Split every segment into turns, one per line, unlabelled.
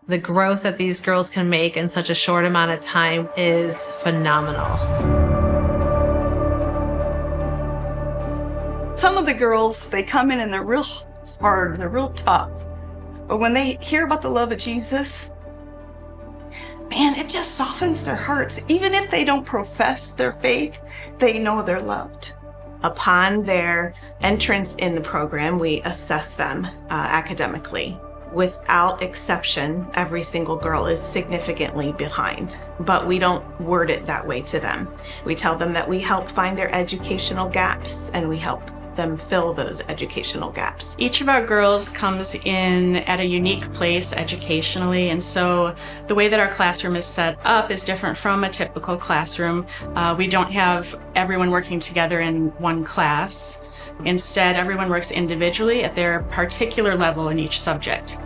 The growth that these girls can make in such a short amount of time is phenomenal.
Some of the girls, they come in and they're real hard, they're real tough. But when they hear about the love of Jesus, man, it just softens their hearts. Even if they don't profess their faith, they know they're loved.
Upon their entrance in the program, we assess them academically. Without exception, every single girl is significantly behind, but we don't word it that way to them. We tell them that we help find their educational gaps and we help them fill those educational gaps.
Each of our girls comes in at a unique place educationally, and so the way that our classroom is set up is different from a typical classroom. We don't have everyone working together in one class. Instead, everyone works individually at their particular level in each subject.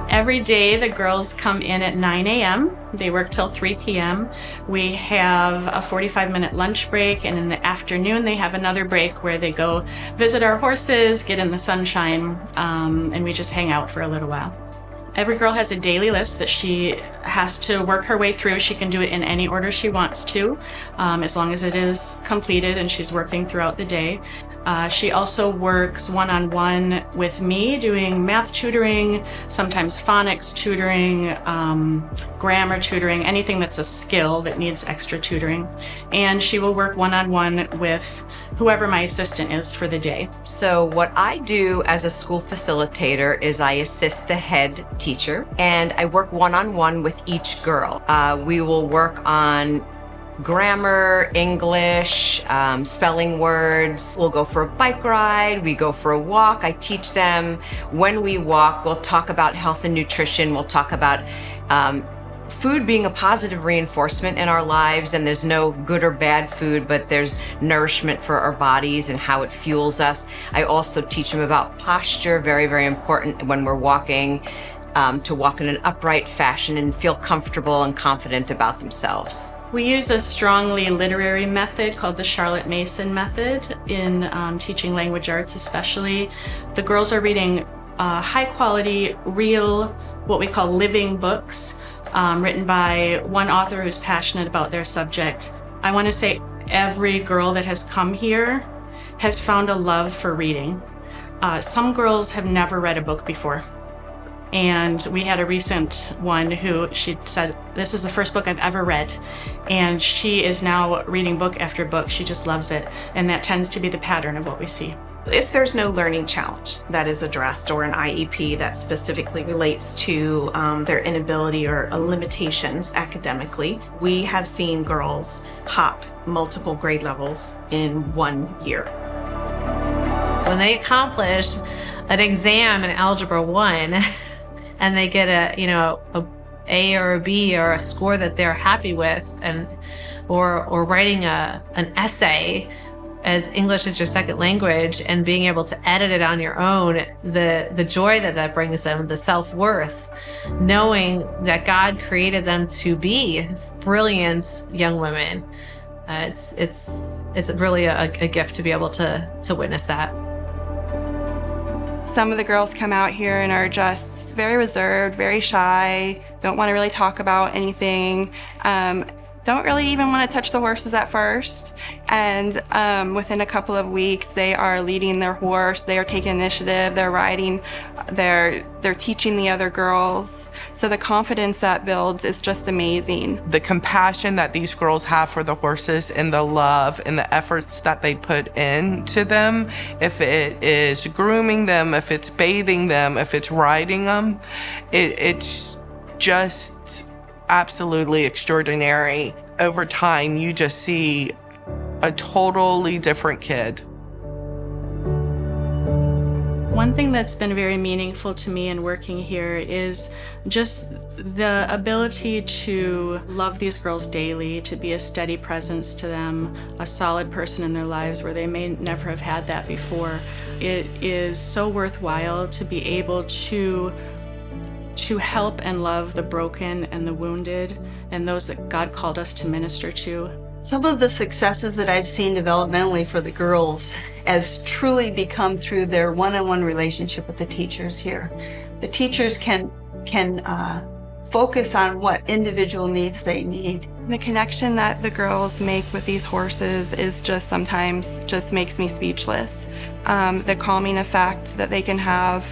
Every day, the girls come in at 9 a.m. They work till 3 p.m. We have a 45-minute lunch break, and in the afternoon, they have another break where they go visit our horses, get in the sunshine, and we just hang out for a little while. Every girl has a daily list that she has to work her way through. She can do it in any order she wants to, as long as it is completed and she's working throughout the day. She also works one-on-one with me, doing math tutoring, sometimes phonics tutoring, grammar tutoring, anything that's a skill that needs extra tutoring. And she will work one-on-one with whoever my assistant is for the day.
So what I do as a school facilitator is I assist the head teacher, and I work one-on-one with each girl. We will work on grammar, English, spelling words. We'll go for a bike ride, we go for a walk. I teach them. When we walk, we'll talk about health and nutrition. We'll talk about food being a positive reinforcement in our lives, and there's no good or bad food, but there's nourishment for our bodies and how it fuels us. I also teach them about posture, very, very important when we're walking, to walk in an upright fashion and feel comfortable and confident about themselves.
We use a strongly literary method called the Charlotte Mason method in teaching language arts especially. The girls are reading high quality, real, what we call living books, written by one author who's passionate about their subject. I want to say every girl that has come here has found a love for reading. Some girls have never read a book before. And we had a recent one who she said, this is the first book I've ever read. And she is now reading book after book. She just loves it. And that tends to be the pattern of what we see.
If there's no learning challenge that is addressed or an IEP that specifically relates to their inability or limitations academically, we have seen girls hop multiple grade levels in 1 year.
When they accomplish an exam in Algebra 1, and they get a A or a B or a score that they're happy with, and or writing an essay as English is your second language and being able to edit it on your own, the joy that brings them, the self-worth, knowing that God created them to be brilliant young women. It's really a gift to be able to witness that.
Some of the girls come out here and are just very reserved, very shy, don't want to really talk about anything, don't really even want to touch the horses at first. And within a couple of weeks, they are leading their horse, they are taking initiative, they're riding, they're teaching the other girls. So the confidence that builds is just amazing.
The compassion that these girls have for the horses and the love and the efforts that they put into them, if it is grooming them, if it's bathing them, if it's riding them, it's just absolutely extraordinary. Over time, you just see a totally different kid.
One thing that's been very meaningful to me in working here is just the ability to love these girls daily, to be a steady presence to them, a solid person in their lives where they may never have had that before. It is so worthwhile to be able to help and love the broken and the wounded and those that God called us to minister to.
Some of the successes that I've seen developmentally for the girls has truly become through their one-on-one relationship with the teachers here. The teachers can can focus on what individual needs they need.
The connection that the girls make with these horses is just sometimes just makes me speechless. The calming effect that they can have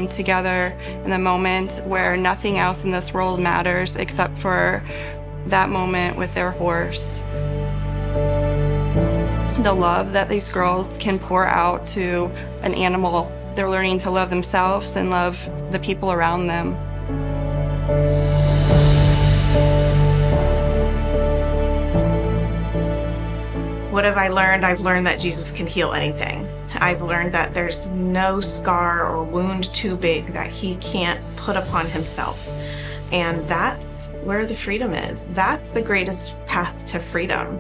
together in the moment where nothing else in this world matters except for that moment with their horse. The love that these girls can pour out to an animal. They're learning to love themselves and love the people around them.
What have I learned? I've learned that Jesus can heal anything. I've learned that there's no scar or wound too big that he can't put upon himself. And that's where the freedom is. That's the greatest path to freedom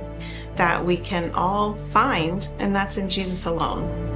that we can all find, and that's in Jesus alone.